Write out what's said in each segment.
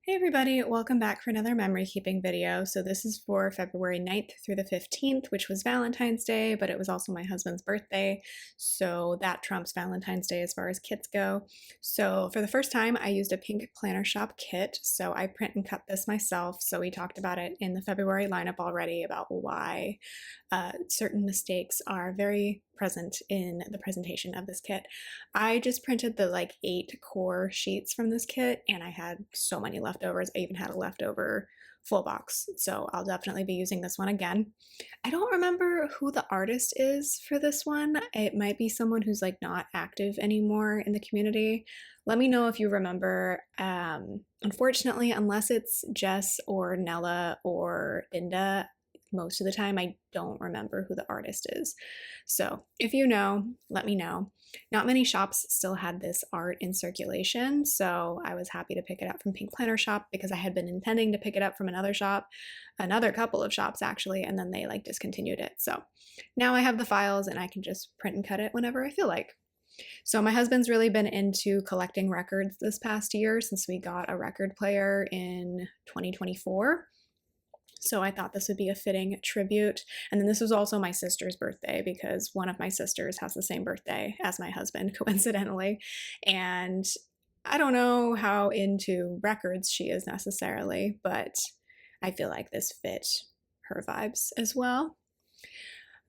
Hey everybody, welcome back for another memory keeping video. So this is for February 9th through the 15th, which was Valentine's Day, but it was also my husband's birthday. So that trumps Valentine's Day as far as kits go. So for the first time, I used a pink planner shop kit. So I print and cut this myself. So we talked about it in the February lineup already about why certain mistakes are very present in the presentation of this kit. I just printed the 8 core sheets from this kit and I had so many leftovers. I even had a leftover full box, so I'll definitely be using this one again. I don't remember who the artist is for this one. It might be someone who's not active anymore in the community. Let me know if you remember. Unfortunately, unless it's Jess or Nella or Linda, most of the time I don't remember who the artist is. So if you know, let me know. Not many shops still had this art in circulation, so I was happy to pick it up from Pink Planner Shop because I had been intending to pick it up from another shop, another couple of shops actually, and then they discontinued it. So now I have the files and I can just print and cut it whenever I feel like. So my husband's really been into collecting records this past year since we got a record player in 2024. So I thought this would be a fitting tribute. And then this was also my sister's birthday because one of my sisters has the same birthday as my husband, coincidentally. And I don't know how into records she is necessarily, but I feel like this fit her vibes as well.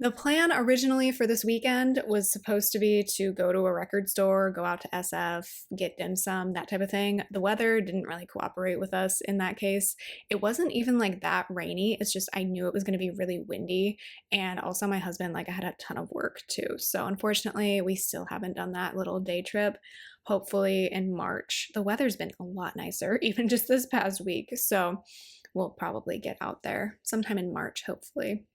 The plan originally for this weekend was supposed to be to go to a record store, go out to SF, get dim sum, that type of thing. The weather didn't really cooperate with us in that case. It wasn't even that rainy. It's just I knew it was going to be really windy. And also my husband, I had a ton of work too. So unfortunately, we still haven't done that little day trip. Hopefully in March. The weather's been a lot nicer, even just this past week. So we'll probably get out there sometime in March, hopefully.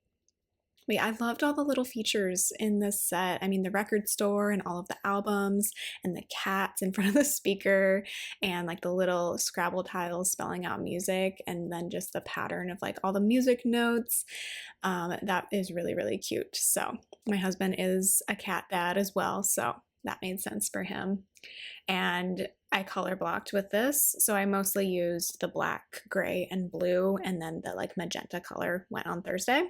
Wait, I loved all the little features in this set. I mean, the record store and all of the albums and the cats in front of the speaker and the little Scrabble tiles spelling out music and then just the pattern of all the music notes. That is really, really cute. So my husband is a cat dad as well, so that made sense for him. And I color blocked with this, so I mostly used the black, gray, and blue, and then the magenta color went on Thursday.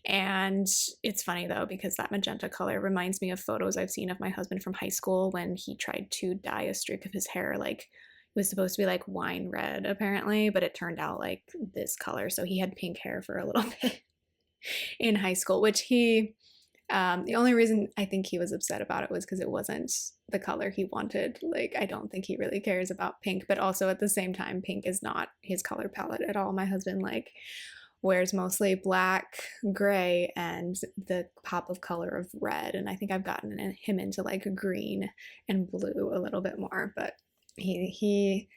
And it's funny though, because that magenta color reminds me of photos I've seen of my husband from high school when he tried to dye a streak of his hair. It was supposed to be wine red apparently, but it turned out this color. So he had pink hair for a little bit in high school, which the only reason I think he was upset about it was because it wasn't the color he wanted. I don't think he really cares about pink, but also at the same time, pink is not his color palette at all. My husband wears mostly black, gray, and the pop of color of red. And I think I've gotten him into green and blue a little bit more, but he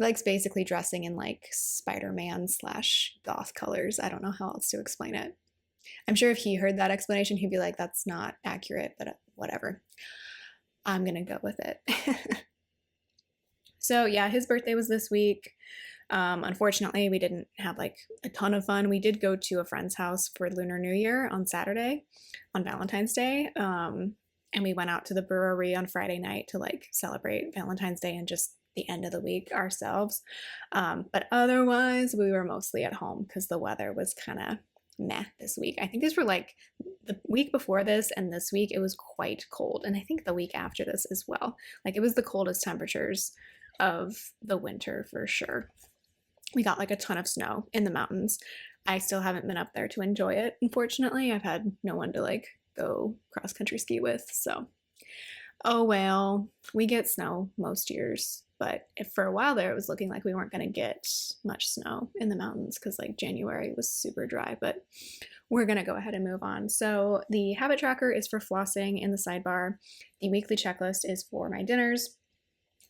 likes basically dressing in Spider-Man / goth colors. I don't know how else to explain it. I'm sure if he heard that explanation, he'd be like, that's not accurate, but whatever. I'm gonna go with it. So yeah, his birthday was this week. Unfortunately, we didn't have a ton of fun. We did go to a friend's house for Lunar New Year on Saturday, on Valentine's Day. And we went out to the brewery on Friday night to celebrate Valentine's Day and just the end of the week ourselves. But otherwise, we were mostly at home because the weather was kind of meh this week. I think these were the week before this and this week it was quite cold. And I think the week after this as well. It was the coldest temperatures of the winter for sure. We got a ton of snow in the mountains. I still haven't been up there to enjoy it. Unfortunately, I've had no one to go cross country ski with. So, oh well, we get snow most years. But if for a while there, it was looking like we weren't going to get much snow in the mountains because January was super dry. But we're going to go ahead and move on. So the habit tracker is for flossing in the sidebar. The weekly checklist is for my dinners.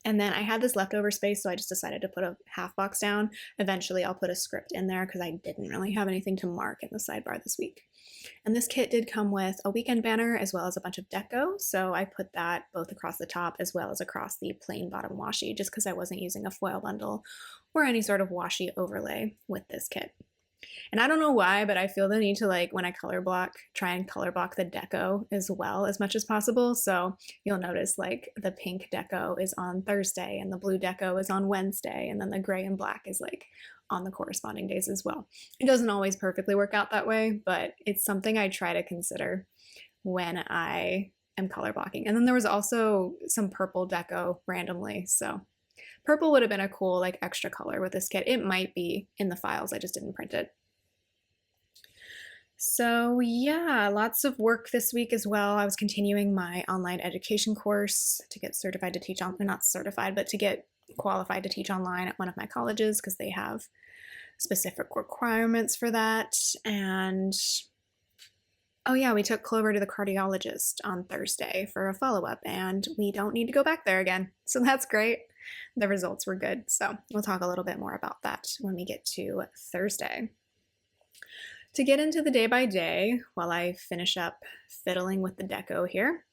And then I had this leftover space, so I just decided to put a half box down. Eventually, I'll put a script in there because I didn't really have anything to mark in the sidebar this week. And this kit did come with a weekend banner as well as a bunch of deco, so I put that both across the top as well as across the plain bottom washi, just because I wasn't using a foil bundle or any sort of washi overlay with this kit. And I don't know why, but I feel the need to, like, when I color block, try and color block the deco as well as much as possible. So you'll notice like the pink deco is on Thursday and the blue deco is on Wednesday, and then the gray and black is like on the corresponding days as well. It doesn't always perfectly work out that way, but it's something I try to consider when I am color blocking. And then there was also some purple deco randomly. So purple would have been a cool like extra color with this kit. It might be in the files, I just didn't print it. So yeah, lots of work this week as well. I was continuing my online education course to get certified to teach on, not certified, but to get qualified to teach online at one of my colleges because they have specific requirements for that. And oh yeah, we took Clover to the cardiologist on Thursday for a follow-up, and we don't need to go back there again. So that's great. The results were good. So we'll talk a little bit more about that when we get to Thursday. To get into the day by day, while I finish up fiddling with the deco here,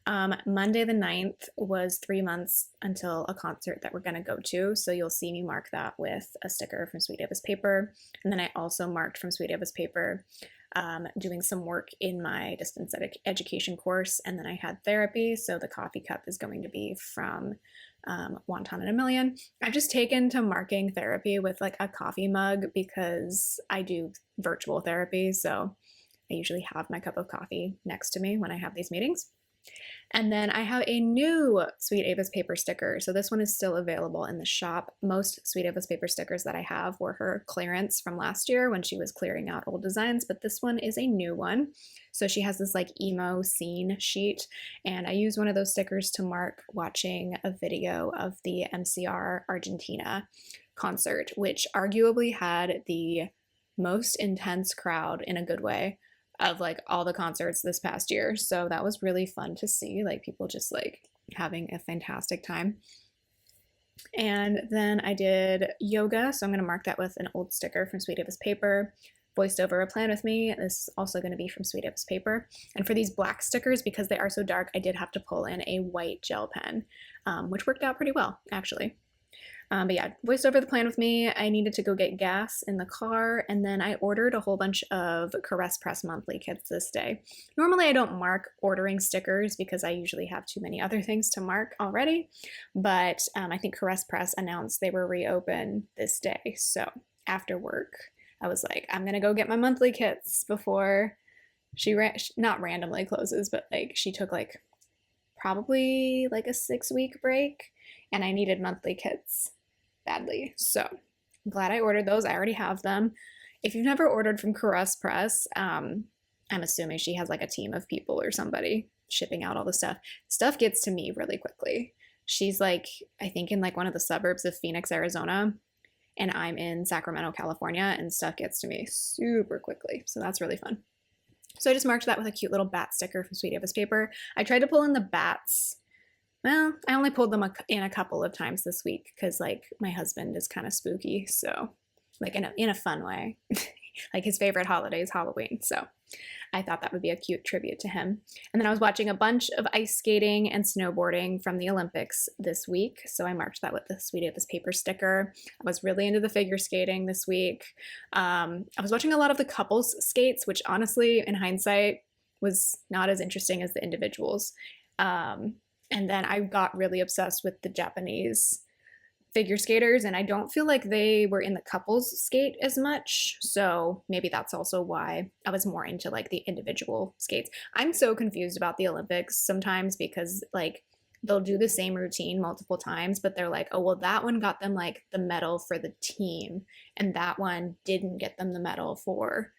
Monday the 9th was 3 months until a concert that we're going to go to. So you'll see me mark that with a sticker from Sweet Ava's paper. And then I also marked from Sweet Ava's paper doing some work in my distance education course. And then I had therapy. So the coffee cup is going to be from Wonton and a Million. I've just taken to marking therapy with like a coffee mug because I do virtual therapy. So I usually have my cup of coffee next to me when I have these meetings. And then I have a new Sweet Ava's paper sticker. So this one is still available in the shop. Most Sweet Ava's paper stickers that I have were her clearance from last year when she was clearing out old designs, but this one is a new one. So she has this like emo scene sheet, and I use one of those stickers to mark watching a video of the MCR Argentina concert, which arguably had the most intense crowd in a good way of like all the concerts this past year. So that was really fun to see, like people just like having a fantastic time. And then I did yoga, so I'm going to mark that with an old sticker from Sweet Ava's paper. Voiced over a plan with me. This is also going to be from Sweet Ava's paper. And for these black stickers, because they are so dark, I did have to pull in a white gel pen, which worked out pretty well actually. But yeah, voiced over the plan with me. I needed to go get gas in the car, and then I ordered a whole bunch of Caress Press monthly kits this day. Normally I don't mark ordering stickers because I usually have too many other things to mark already, but I think Caress Press announced they were reopen this day. So after work, I was like, I'm gonna go get my monthly kits before she not randomly closes, but like she took like probably like a 6-week break, and I needed monthly kits badly. So I'm glad I ordered those. I already have them. If you've never ordered from Caress Press, I'm assuming she has like a team of people or somebody shipping out all the stuff. Stuff gets to me really quickly. She's like, I think in like one of the suburbs of Phoenix, Arizona, and I'm in Sacramento, California, and stuff gets to me super quickly. So that's really fun. So I just marked that with a cute little bat sticker from Sweet Ava's paper. I tried to pull in the bats. Well, I only pulled them in a couple of times this week because like my husband is kind of spooky, so like in a fun way. Like his favorite holiday is Halloween, so I thought that would be a cute tribute to him. And then I was watching a bunch of ice skating and snowboarding from the Olympics this week, so I marked that with the Sweet Ava's paper sticker. I was really into the figure skating this week. I was watching a lot of the couples skates, which honestly, in hindsight, was not as interesting as the individuals. And then I got really obsessed with the Japanese figure skaters, and I don't feel like they were in the couples skate as much. So maybe that's also why I was more into like the individual skates. I'm so confused about the Olympics sometimes because like they'll do the same routine multiple times, but they're like, oh, well, that one got them like the medal for the team, and that one didn't get them the medal for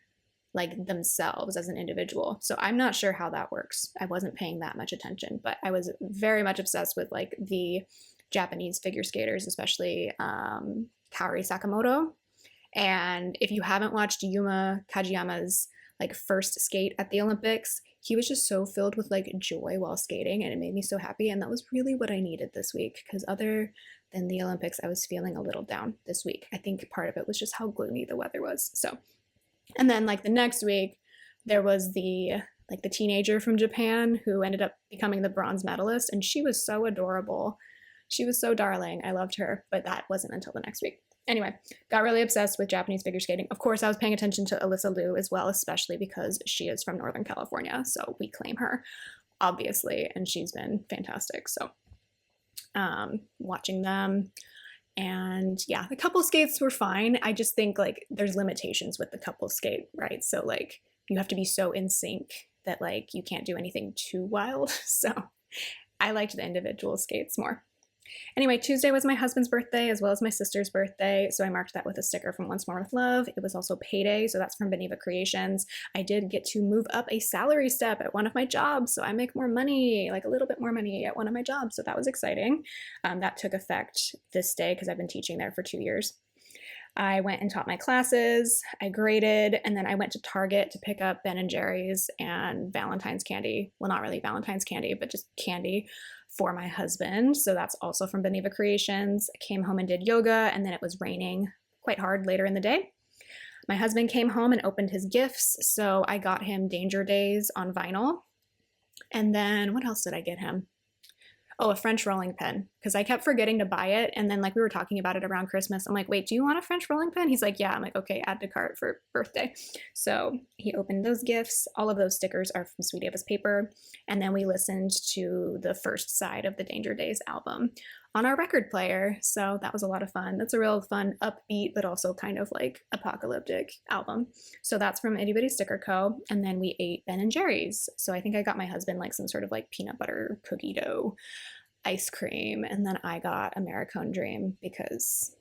like themselves as an individual. So I'm not sure how that works. I wasn't paying that much attention, but I was very much obsessed with like the Japanese figure skaters, especially Kaori Sakamoto. And if you haven't watched Yuma Kajiyama's like first skate at the Olympics, he was just so filled with like joy while skating, and it made me so happy. And that was really what I needed this week, because other than the Olympics, I was feeling a little down this week. I think part of it was just how gloomy the weather was. So, and then like the next week, there was the teenager from Japan who ended up becoming the bronze medalist, and she was so adorable. She was so darling. I loved her, but that wasn't until the next week. Anyway, got really obsessed with Japanese figure skating. Of course, I was paying attention to Alyssa Liu as well, especially because she is from Northern California. So we claim her, obviously, and she's been fantastic. So watching them. And yeah, the couple skates were fine. I just think like there's limitations with the couple skate, right? So like you have to be so in sync that like you can't do anything too wild. So I liked the individual skates more. Anyway, Tuesday was my husband's birthday as well as my sister's birthday, so I marked that with a sticker from Once More with Love. It was also payday, so that's from Beneva Creations. I did get to move up a salary step at one of my jobs, so I make more money, like a little bit more money at one of my jobs, so that was exciting. That took effect this day because I've been teaching there for 2 years. I went and taught my classes, I graded, and then I went to Target to pick up Ben & Jerry's and Valentine's candy. Well, not really Valentine's candy, but just candy for my husband. So that's also from Beneva Creations. I came home and did yoga, and then it was raining quite hard later in the day. My husband came home and opened his gifts, so I got him Danger Days on vinyl. And then what else did I get him? Oh, a French rolling pen, because I kept forgetting to buy it. And then like we were talking about it around Christmas. I'm like, wait, do you want a French rolling pen? He's like, yeah. I'm like, okay, add to cart for birthday. So he opened those gifts. All of those stickers are from Sweet Ava's Paper. And then we listened to the first side of the Danger Days album on our record player. So that was a lot of fun. That's a real fun, upbeat, but also kind of like apocalyptic album. So that's from Itty Bitty Sticker Co. And then we ate Ben & Jerry's. So I think I got my husband like some sort of like peanut butter cookie dough ice cream. And then I got Americone Dream because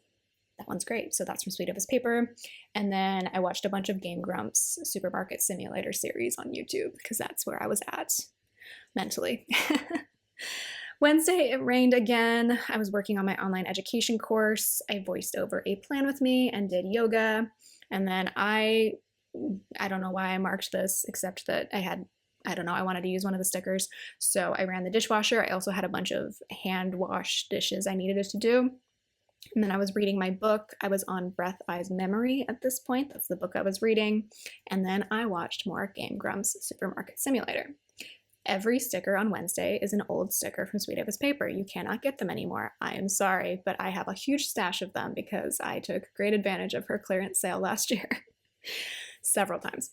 that one's great. So that's from Sweet Ava's Paper. And then I watched a bunch of Game Grumps Supermarket Simulator series on YouTube because that's where I was at mentally. Wednesday, it rained again. I was working on my online education course. I voiced over a plan with me and did yoga. And then I don't know why I marked this, except that I wanted to use one of the stickers. So I ran the dishwasher. I also had a bunch of hand wash dishes I needed to do. And then I was reading my book. I was on Breath, Eyes, Memory at this point. That's the book I was reading. And then I watched more Game Grumps Supermarket Simulator. Every sticker on Wednesday is an old sticker from Sweet Ava's Paper. You cannot get them anymore. I am sorry, but I have a huge stash of them because I took great advantage of her clearance sale last year several times.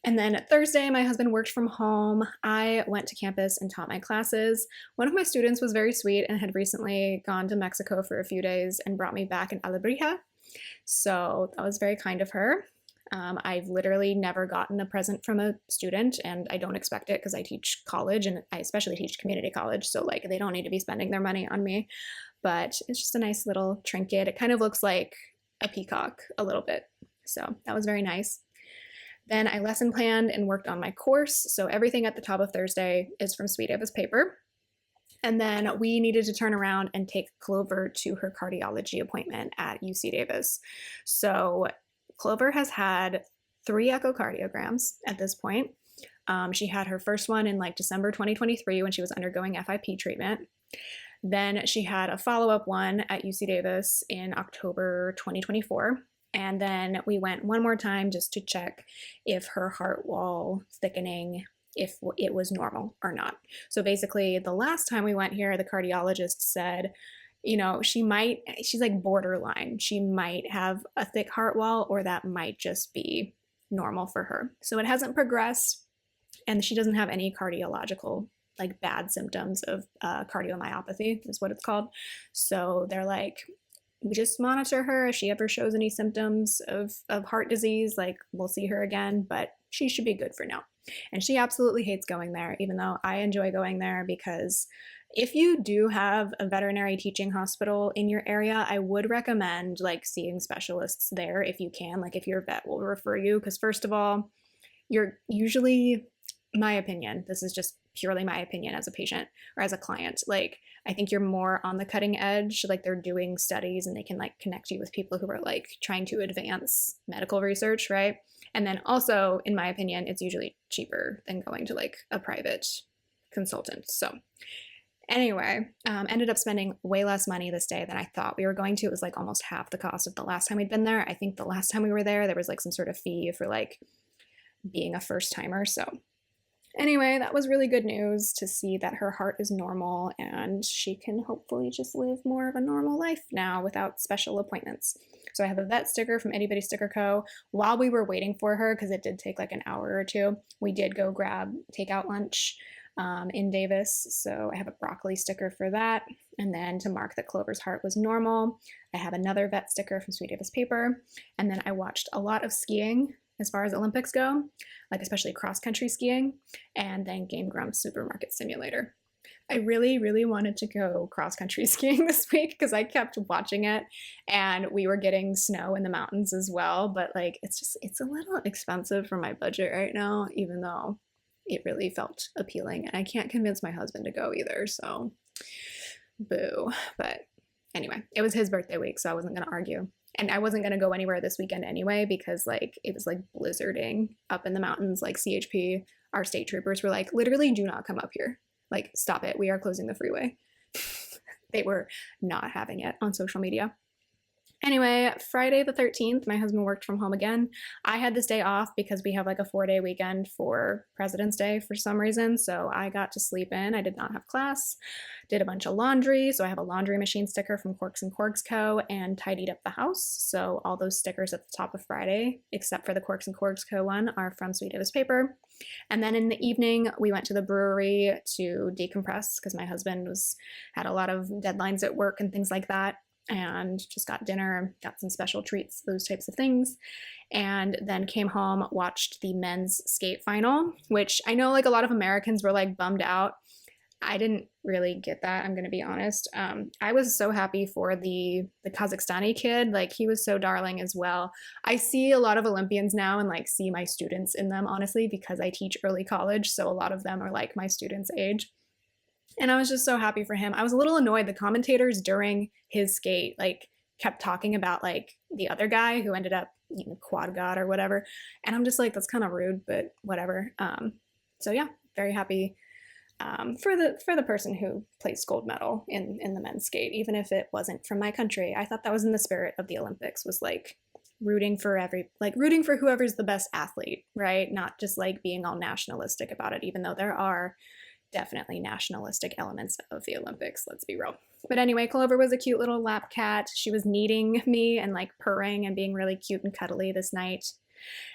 And then Thursday, my husband worked from home. I went to campus and taught my classes. One of my students was very sweet and had recently gone to Mexico for a few days and brought me back an alebrija. So that was very kind of her. I've literally never gotten a present from a student, and I don't expect it because I teach college, and I especially teach community college, so like they don't need to be spending their money on me. But it's just a nice little trinket. It kind of looks like a peacock a little bit. So that was very nice. Then I lesson planned and worked on my course. So everything at the top of Thursday is from Sweet Ava's Paper. And then we needed to turn around and take Clover to her cardiology appointment at UC Davis. So Clover has had 3 echocardiograms at this point. She had her first one in like December 2023 when she was undergoing FIP treatment. Then she had a follow-up one at UC Davis in October 2024. And then we went one more time just to check if her heart wall thickening, if it was normal or not. So basically the last time we went here, the cardiologist said, she's like borderline. She might have a thick heart wall, or that might just be normal for her. So it hasn't progressed, and she doesn't have any cardiological, like bad symptoms of cardiomyopathy is what it's called. So they're like, we just monitor her. If she ever shows any symptoms of heart disease, like we'll see her again, but she should be good for now. And she absolutely hates going there, even though I enjoy going there, because if you do have a veterinary teaching hospital in your area, I would recommend like seeing specialists there if you can. Like if your vet will refer you, because first of all, you're usually, my opinion, this is just purely my opinion as a patient or as a client, like I think you're more on the cutting edge. Like they're doing studies and they can like connect you with people who are like trying to advance medical research, right? And then also, in my opinion, it's usually cheaper than going to like a private consultant. So anyway, ended up spending way less money this day than I thought we were going to. It was like almost half the cost of the last time we'd been there. I think the last time we were there was like some sort of fee for like being a first timer. So Anyway, that was really good news to see that her heart is normal and she can hopefully just live more of a normal life now without special appointments. So I have a vet sticker from Itty Bitty Sticker Co. While we were waiting for her, because it did take like an hour or two, we did go grab takeout lunch in Davis. So I have a broccoli sticker for that. And then to mark that Clover's heart was normal, I have another vet sticker from Sweet Davis Paper. And then I watched a lot of skiing as far as Olympics go, like especially cross-country skiing, and then Game Grumps Supermarket Simulator. I really, really wanted to go cross-country skiing this week because I kept watching it and we were getting snow in the mountains as well, but like it's a little expensive for my budget right now, even though it really felt appealing, and I can't convince my husband to go either, so boo. But anyway, it was his birthday week, so I wasn't gonna argue. And I wasn't gonna go anywhere this weekend anyway because like it was like blizzarding up in the mountains. Like CHP, our state troopers were like, literally do not come up here. Like, stop it. We are closing the freeway. They were not having it on social media. Anyway, Friday the 13th, my husband worked from home again. I had this day off because we have like a 4-day weekend for President's Day for some reason, so I got to sleep in. I did not have class. Did a bunch of laundry, so I have a laundry machine sticker from Corks and Corks Co. and tidied up the house. So all those stickers at the top of Friday, except for the Corks and Corks Co. one, are from Sweet Davis Paper. And then in the evening, we went to the brewery to decompress because my husband had a lot of deadlines at work and things like that, and just got dinner, got some special treats, those types of things, and then came home, watched the men's skate final, which I know like a lot of Americans were like bummed out. I didn't really get that, I'm gonna be honest. I was so happy for the Kazakhstani kid, like he was so darling as well. I see a lot of Olympians now and like see my students in them, honestly, because I teach early college, so a lot of them are like my students' age. And I was just so happy for him. I was a little annoyed. The commentators during his skate like kept talking about like the other guy who ended up, quad god or whatever. And I'm just like, that's kind of rude, but whatever. So yeah, very happy for the person who placed gold medal in the men's skate, even if it wasn't from my country. I thought that was in the spirit of the Olympics, was like rooting for whoever's the best athlete, right? Not just like being all nationalistic about it, even though there are definitely nationalistic elements of the Olympics, let's be real. But anyway, Clover was a cute little lap cat. She was kneading me and like purring and being really cute and cuddly this night.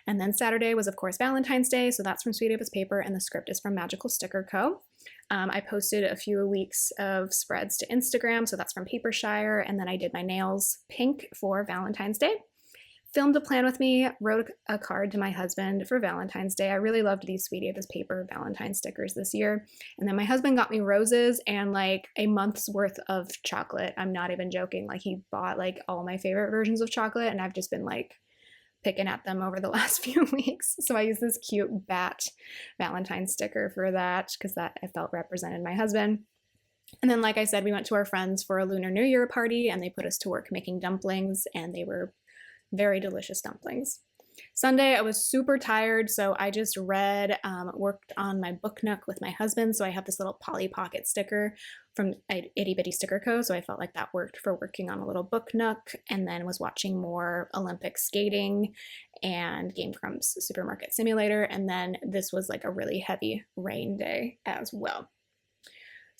And then Saturday was, of course, Valentine's Day, so that's from Sweet Davis Paper, and the script is from Magical Sticker Co. I posted a few weeks of spreads to Instagram, so that's from Papershire, and then I did my nails pink for Valentine's Day. Filmed a plan with me, wrote a card to my husband for Valentine's Day. I really loved these Sweet Davis Paper Valentine stickers this year. And then my husband got me roses and like a month's worth of chocolate. I'm not even joking. Like he bought like all my favorite versions of chocolate, and I've just been like picking at them over the last few weeks. So I used this cute bat Valentine sticker for that because that I felt represented my husband. And then, like I said, we went to our friends for a Lunar New Year party, and they put us to work making dumplings, and they were very delicious dumplings. Sunday, I was super tired, so I just read, worked on my book nook with my husband. So I have this little Polly Pocket sticker from Itty Bitty Sticker Co. So I felt like that worked for working on a little book nook, and then was watching more Olympic skating and Game Grumps Supermarket Simulator. And then this was like a really heavy rain day as well.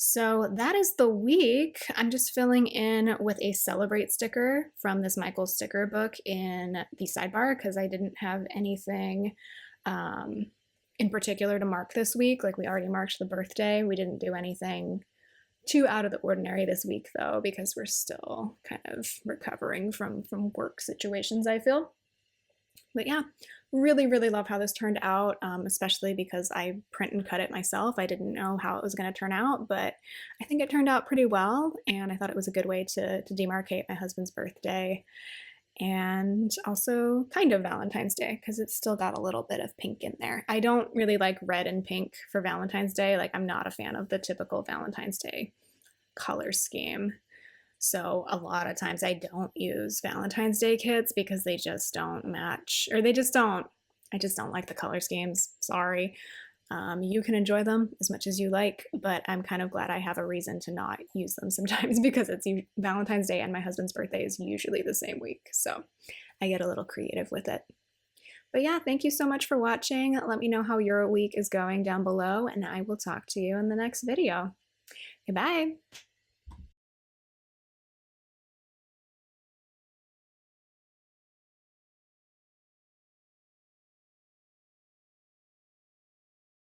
So that is the week. I'm just filling in with a Celebrate sticker from this Michael sticker book in the sidebar because I didn't have anything in particular to mark this week. Like we already marked the birthday. We didn't do anything too out of the ordinary this week though, because we're still kind of recovering from work situations, I feel. But yeah, really, really love how this turned out, especially because I print and cut it myself. I didn't know how it was going to turn out, but I think it turned out pretty well, and I thought it was a good way to demarcate my husband's birthday and also kind of Valentine's Day because it's still got a little bit of pink in there. I don't really like red and pink for Valentine's Day. Like I'm not a fan of the typical Valentine's Day color scheme. So a lot of times I don't use Valentine's Day kits because they just don't match, or I just don't like the color schemes. Sorry. You can enjoy them as much as you like, but I'm kind of glad I have a reason to not use them sometimes because it's Valentine's Day and my husband's birthday is usually the same week. So I get a little creative with it. But yeah, thank you so much for watching. Let me know how your week is going down below, and I will talk to you in the next video. Goodbye.